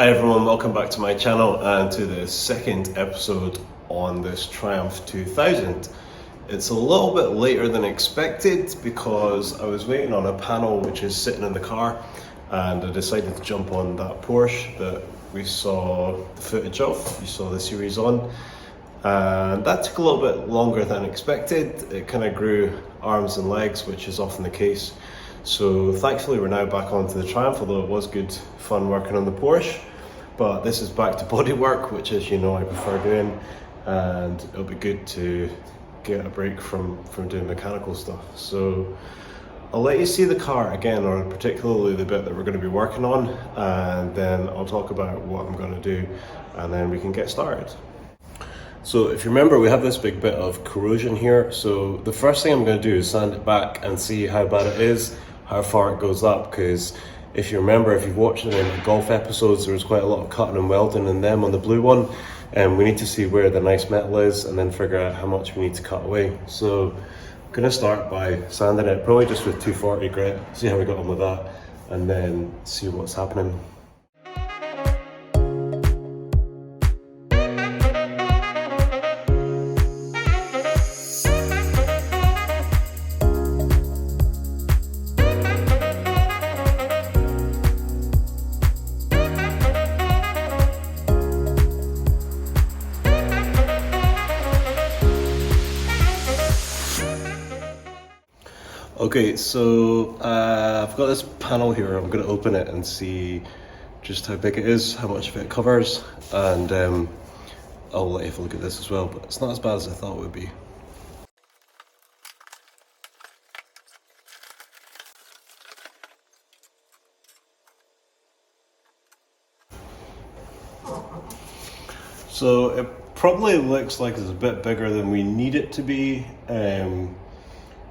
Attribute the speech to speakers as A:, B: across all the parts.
A: Hi everyone, welcome back to my channel and to the second episode on this Triumph 2000. It's a little bit later than expected because I was waiting on a panel which is sitting in the car, and I decided to jump on that Porsche that we saw the footage of, you saw the series on, and that took a little bit longer than expected. It kind of grew arms and legs, which is often the case. So thankfully we're now back onto the Triumph, although it was good fun working on the Porsche. But this is back to body work, which, as you know, I prefer doing, and it'll be good to get a break from doing mechanical stuff. So I'll let you see the car again, or particularly the bit that we're going to be working on, and then I'll talk about what I'm going to do, and then we can get started. So if you remember, we have this big bit of corrosion here. So the first thing I'm going to do is sand it back and see how bad it is, how far it goes up, because if you remember, if you've watched any of the golf episodes, there was quite a lot of cutting and welding in them on the blue one, and we need to see where the nice metal is and then figure out how much we need to cut away. So I'm going to start by sanding it, probably just with 240 grit, see how we got on with that, and then see what's happening. Okay, so I've got this panel here. I'm going to open it and see just how big it is, how much of it covers, and I'll let you have a look at this as well, but it's not as bad as I thought it would be. So it probably looks like it's a bit bigger than we need it to be,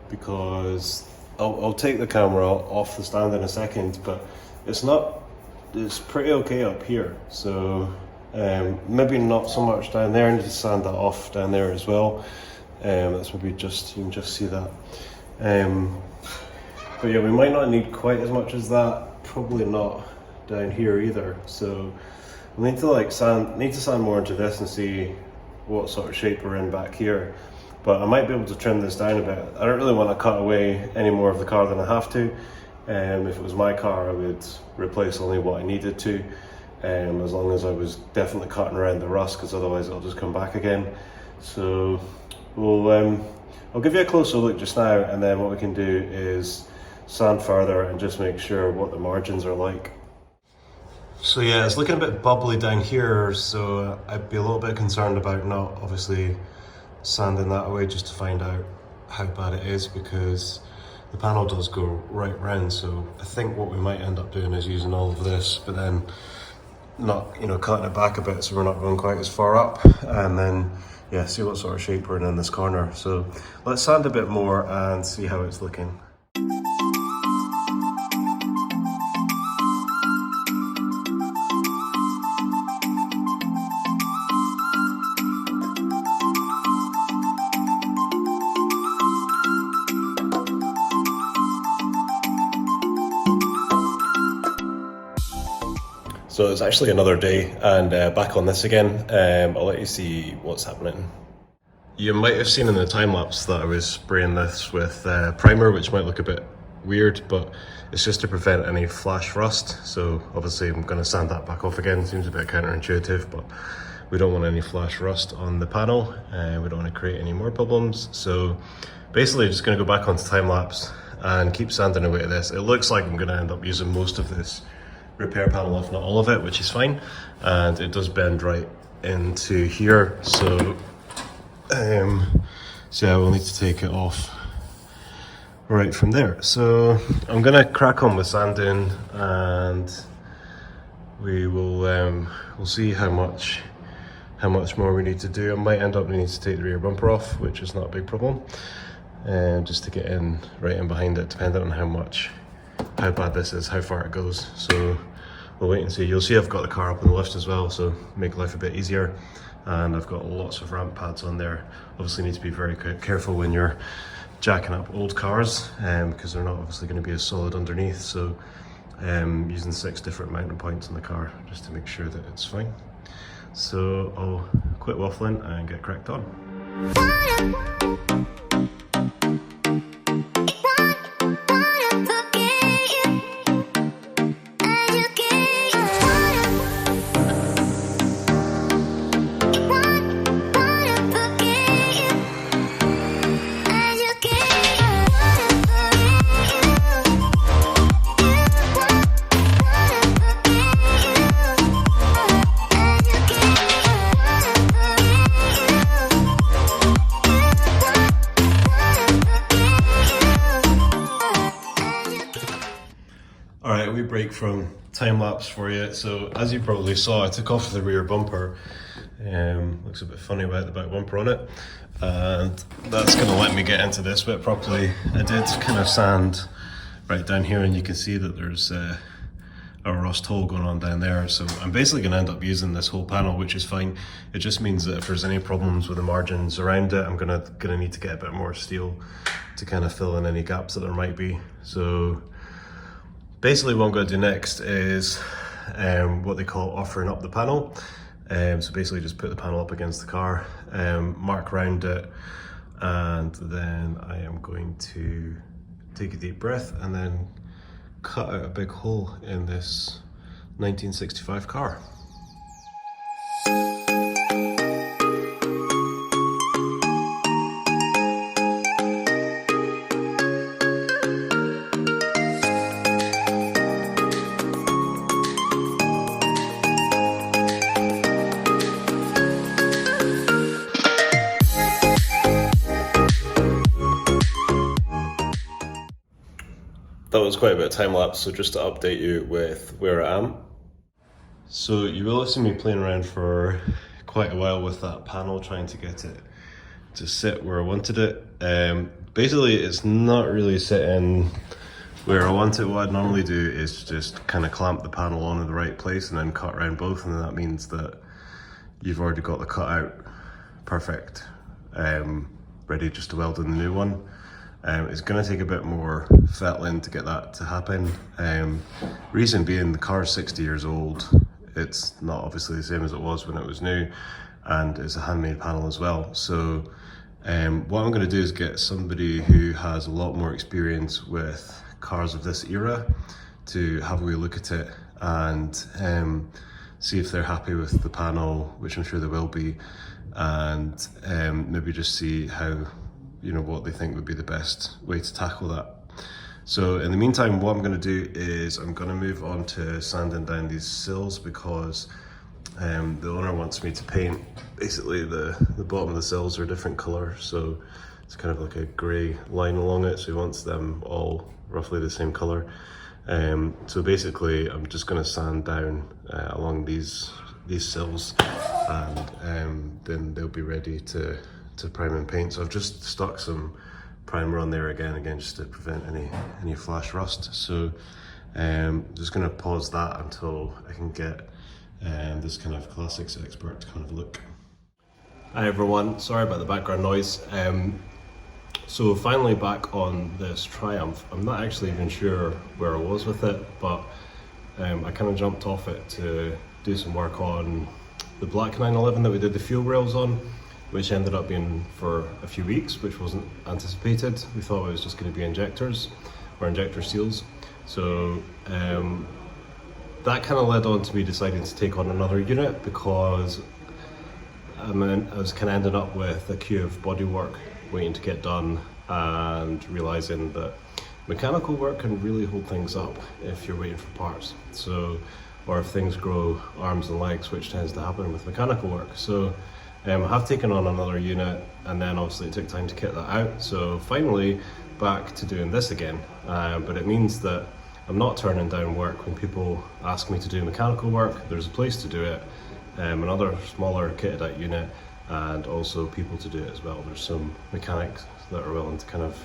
A: because I'll take the camera off the stand in a second, but it's pretty okay up here. So maybe not so much down there. I need to sand that off down there as well. That's maybe just, you can just see that. But yeah, we might not need quite as much as that, probably not down here either. So we need to sand more into this and see what sort of shape we're in back here. But I might be able to trim this down a bit. I don't really want to cut away any more of the car than I have to. If it was my car, I would replace only what I needed to, as long as I was definitely cutting around the rust, because otherwise it'll just come back again. So I'll give you a closer look just now, and then what we can do is sand further and just make sure what the margins are like. So yeah, it's looking a bit bubbly down here, so I'd be a little bit concerned about not obviously sanding that away just to find out how bad it is, because the panel does go right round. So I think what we might end up doing is using all of this, but then not, cutting it back a bit so we're not going quite as far up, and then yeah, see what sort of shape we're in this corner. So let's sand a bit more and see how it's looking. So it's actually another day, and back on this again. I'll let you see what's happening. You might have seen in the time lapse that I was spraying this with primer, which might look a bit weird, but it's just to prevent any flash rust. So obviously I'm going to sand that back off again. Seems a bit counterintuitive, but we don't want any flash rust on the panel. We don't want to create any more problems. So basically just going to go back onto time lapse and keep sanding away at this. It looks like I'm going to end up using most of this repair panel, if not all of it, which is fine, and it does bend right into here, so yeah, we'll need to take it off right from there. So I'm gonna crack on with sanding, and we will we'll see how much more we need to do. I might end up needing to take the rear bumper off, which is not a big problem, just to get in right in behind it, depending on how bad this is, how far it goes. So we'll wait and see. You'll see I've got the car up on the lift as well, so make life a bit easier, and I've got lots of ramp pads on there. Obviously need to be very careful when you're jacking up old cars, because they're not obviously going to be as solid underneath, so using 6 different mounting points on the car just to make sure that it's fine. So I'll quit waffling and get cracked on. Alright, we break from time lapse for you. So as you probably saw, I took off the rear bumper. Looks a bit funny without the back bumper on it. And that's going to let me get into this bit properly. I did kind of sand right down here, and you can see that there's a rust hole going on down there. So I'm basically going to end up using this whole panel, which is fine. It just means that if there's any problems with the margins around it, I'm gonna need to get a bit more steel to kind of fill in any gaps that there might be. So basically what I'm going to do next is what they call offering up the panel. So basically just put the panel up against the car, mark around it, and then I am going to take a deep breath and then cut out a big hole in this 1965 car. That was quite a bit of time lapse, so just to update you with where I am. So you will have seen me playing around for quite a while with that panel, trying to get it to sit where I wanted it. Basically it's not really sitting where I want it. What I'd normally do is just kind of clamp the panel on in the right place and then cut around both, and then that means that you've already got the cutout perfect, ready just to weld in the new one. It's going to take a bit more fettling to get that to happen. Reason being, the car's 60 years old. It's not obviously the same as it was when it was new, and it's a handmade panel as well. So what I'm going to do is get somebody who has a lot more experience with cars of this era to have a wee look at it and see if they're happy with the panel, which I'm sure they will be, and maybe just see how, what they think would be the best way to tackle that. So in the meantime, what I'm going to do is I'm going to move on to sanding down these sills, because the owner wants me to paint basically the bottom of the sills are a different colour, so it's kind of like a grey line along it, so he wants them all roughly the same colour. So basically I'm just going to sand down along these sills, and then they'll be ready to prime and paint. So I've just stuck some primer on there again just to prevent any flash rust. So just going to pause that until I can get this kind of classics expert kind of look. Hi everyone, sorry about the background noise. So finally back on this Triumph. I'm not actually even sure where I was with it, but I kind of jumped off it to do some work on the black 911 that we did the fuel rails on, which ended up being for a few weeks, which wasn't anticipated. We thought it was just going to be injectors or injector seals. So that kind of led on to me deciding to take on another unit, because I was kind of ending up with a queue of bodywork waiting to get done, and realizing that mechanical work can really hold things up if you're waiting for parts. So, or if things grow arms and legs, which tends to happen with mechanical work. So I have taken on another unit, and then obviously it took time to kit that out. So finally back to doing this again, but it means that I'm not turning down work when people ask me to do mechanical work. There's a place to do it, another smaller kitted out unit, and also people to do it as well. There's some mechanics that are willing to kind of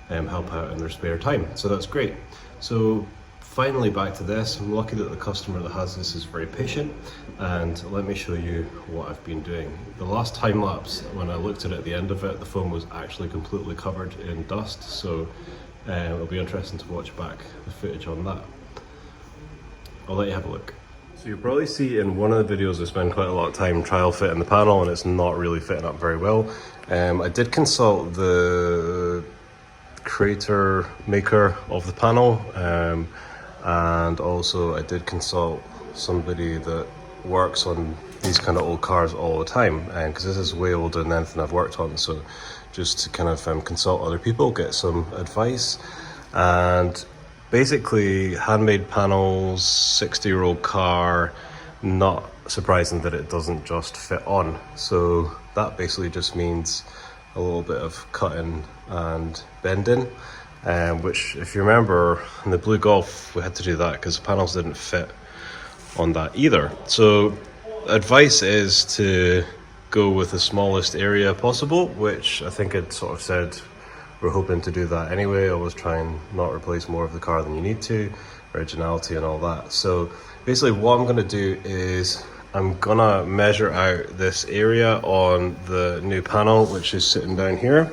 A: help out in their spare time, so that's great. So finally back to this. I'm lucky that the customer that has this is very patient, and let me show you what I've been doing. The last time lapse, when I looked at it at the end of it, the foam was actually completely covered in dust, so it'll be interesting to watch back the footage on that. I'll let you have a look. So you'll probably see in one of the videos I spend quite a lot of time trial fitting the panel, and it's not really fitting up very well. I did consult the creator maker of the panel, and also I did consult somebody that works on these kind of old cars all the time, because this is way older than anything I've worked on, so just to kind of consult other people, get some advice. And basically handmade panels, 60-year-old car, not surprising that it doesn't just fit on. So that basically just means a little bit of cutting and bending, which if you remember in the Blue Golf we had to do that because the panels didn't fit on that either. So advice is to go with the smallest area possible, which I think it sort of said we're hoping to do that anyway. Always try and not replace more of the car than you need to, originality and all that. So basically what I'm gonna do is I'm gonna measure out this area on the new panel, which is sitting down here.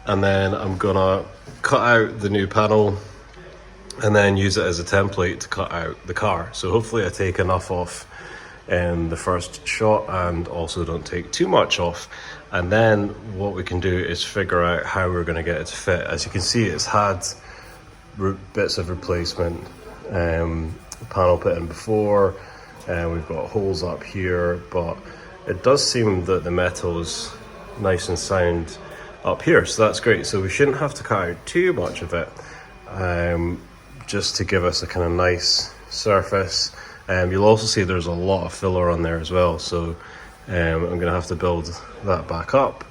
A: And then I'm gonna cut out the new panel and then use it as a template to cut out the car. So hopefully I take enough off in the first shot and also don't take too much off. And then what we can do is figure out how we're gonna get it to fit. As you can see, it's had bits of replacement panel put in before, and we've got holes up here, but it does seem that the metal is nice and sound up here, so that's great. So we shouldn't have to cut out too much of it, just to give us a kind of nice surface. You'll also see there's a lot of filler on there as well, so I'm gonna have to build that back up.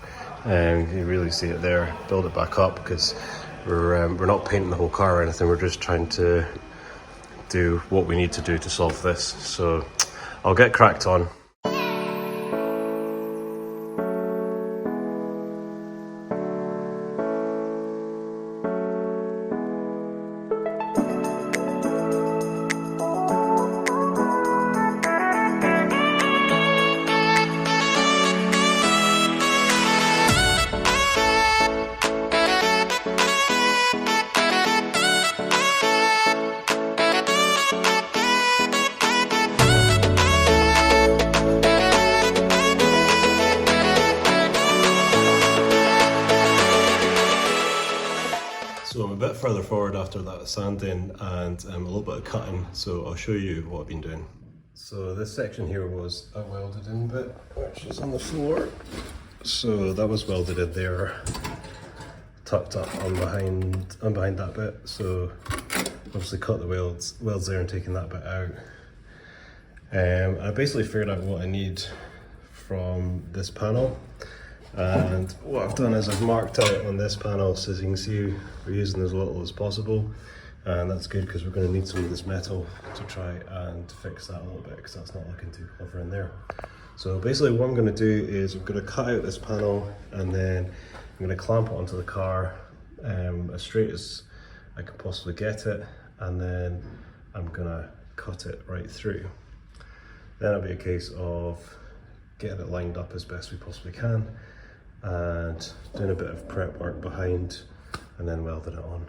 A: You really see it there, build it back up, because we're not painting the whole car or anything, we're just trying to do what we need to do to solve this. So I'll get cracked on. So I'm a bit further forward after that sanding and a little bit of cutting, so I'll show you what I've been doing. So this section here was a welded in bit, which is on the floor. So that was welded in there, tucked up behind that bit. So obviously cut the welds there and taking that bit out. I basically figured out what I need from this panel. And what I've done is I've marked out on this panel, so as you can see we're using as little as possible, and that's good because we're going to need some of this metal to try and fix that a little bit, because that's not looking too clever in there. So basically what I'm going to do is I'm going to cut out this panel, and then I'm going to clamp it onto the car as straight as I can possibly get it, and then I'm going to cut it right through. Then it'll be a case of getting it lined up as best we possibly can, and doing a bit of prep work behind, and then welding it on.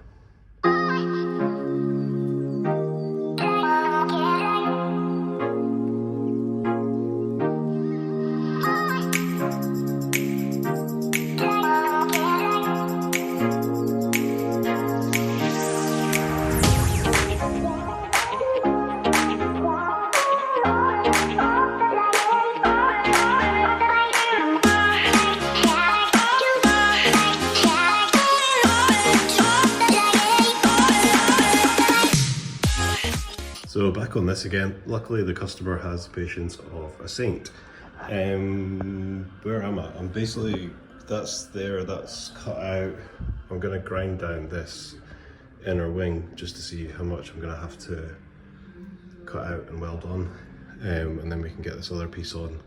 A: So back on this again, luckily the customer has the patience of a saint. Where am I? I'm basically, that's there, that's cut out. I'm gonna grind down this inner wing just to see how much I'm gonna have to cut out and weld on. And then we can get this other piece on,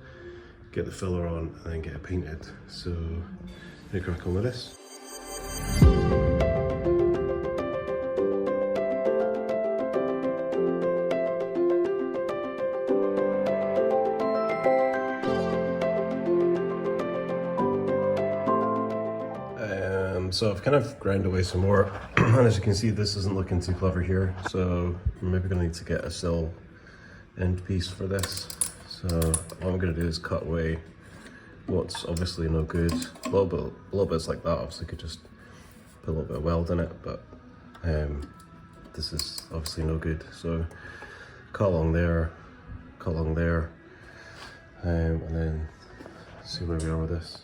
A: get the filler on, and then get it painted. So, gonna crack on with this. So I've kind of ground away some more, and as you can see, this isn't looking too clever here, so I'm maybe gonna need to get a sill end piece for this. So what I'm gonna do is cut away what's obviously no good. A little bits like that obviously could just put a little bit of weld in it, but this is obviously no good. So cut along there, and then see where we are with this.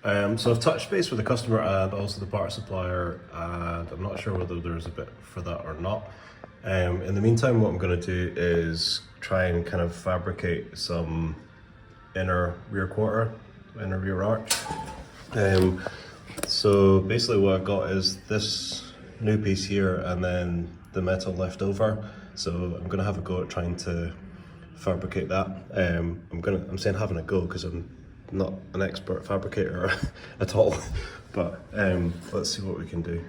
A: So I've touched base with the customer and also the part supplier, and I'm not sure whether there's a bit for that or not. In the meantime, what I'm going to do is try and kind of fabricate some inner rear arch. So basically what I've got is this new piece here and then the metal left over. So I'm going to have a go at trying to fabricate that. I'm saying having a go because I'm not an expert fabricator at all, but let's see what we can do.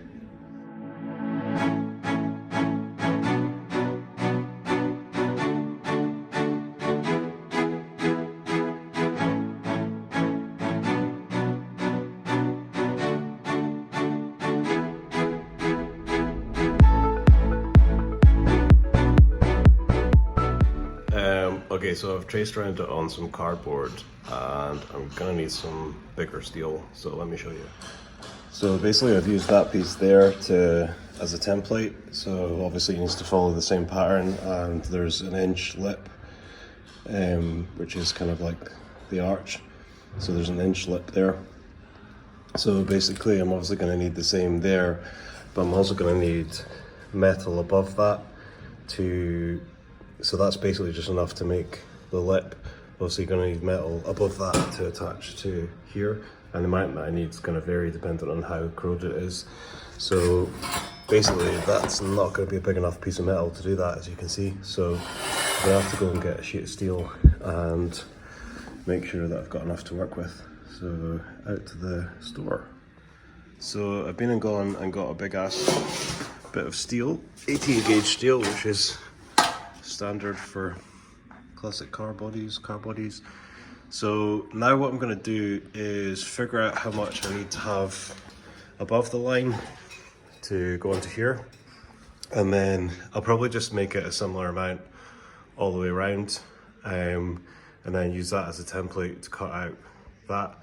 A: Okay, so I've traced around it on some cardboard and I'm gonna need some bigger steel, so let me show you. So basically I've used that piece there as a template, so obviously it needs to follow the same pattern, and there's an inch lip, which is kind of like the arch, so there's an inch lip there. So basically I'm obviously gonna need the same there, but I'm also gonna need metal above that so that's basically just enough to make the lip. Obviously you're going to need metal above that to attach to here, and the amount that I need is going to vary depending on how corroded it is. So basically that's not going to be a big enough piece of metal to do that, as you can see. So I'm going to have to go and get a sheet of steel and make sure that I've got enough to work with. So out to the store. So I've been and gone and got a big ass bit of steel, 18 gauge steel, which is standard for classic car bodies. So now what I'm going to do is figure out how much I need to have above the line to go onto here, and then I'll probably just make it a similar amount all the way around, and then use that as a template to cut out that.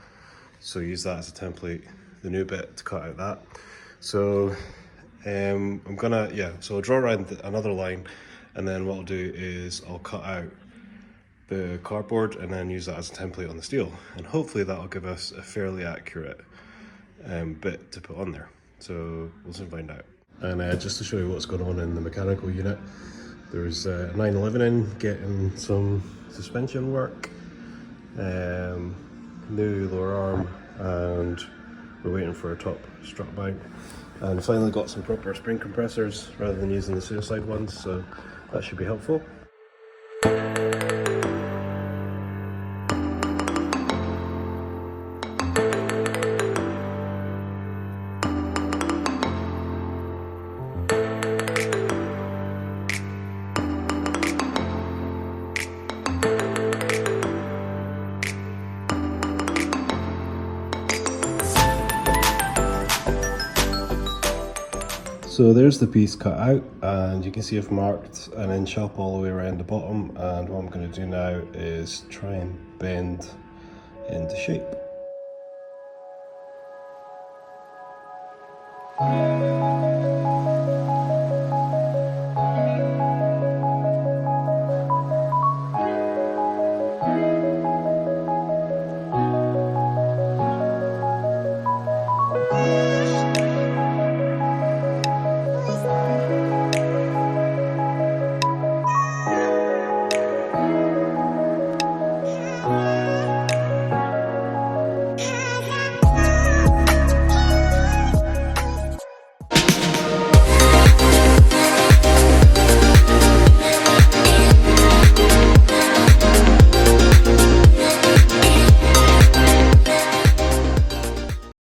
A: So use that as a template, the new bit, to cut out that. So so I'll draw around another line, and then what I'll do is I'll cut out the cardboard and then use that as a template on the steel, and hopefully that'll give us a fairly accurate bit to put on there. So we'll soon find out. And just to show you what's going on in the mechanical unit, there's a 911 in getting some suspension work, new lower arm, and we're waiting for a top strut mount, and finally got some proper spring compressors rather than using the suicide ones, so that should be helpful. So there's the piece cut out, and you can see I've marked an inch up all the way around the bottom, and what I'm going to do now is try and bend into shape.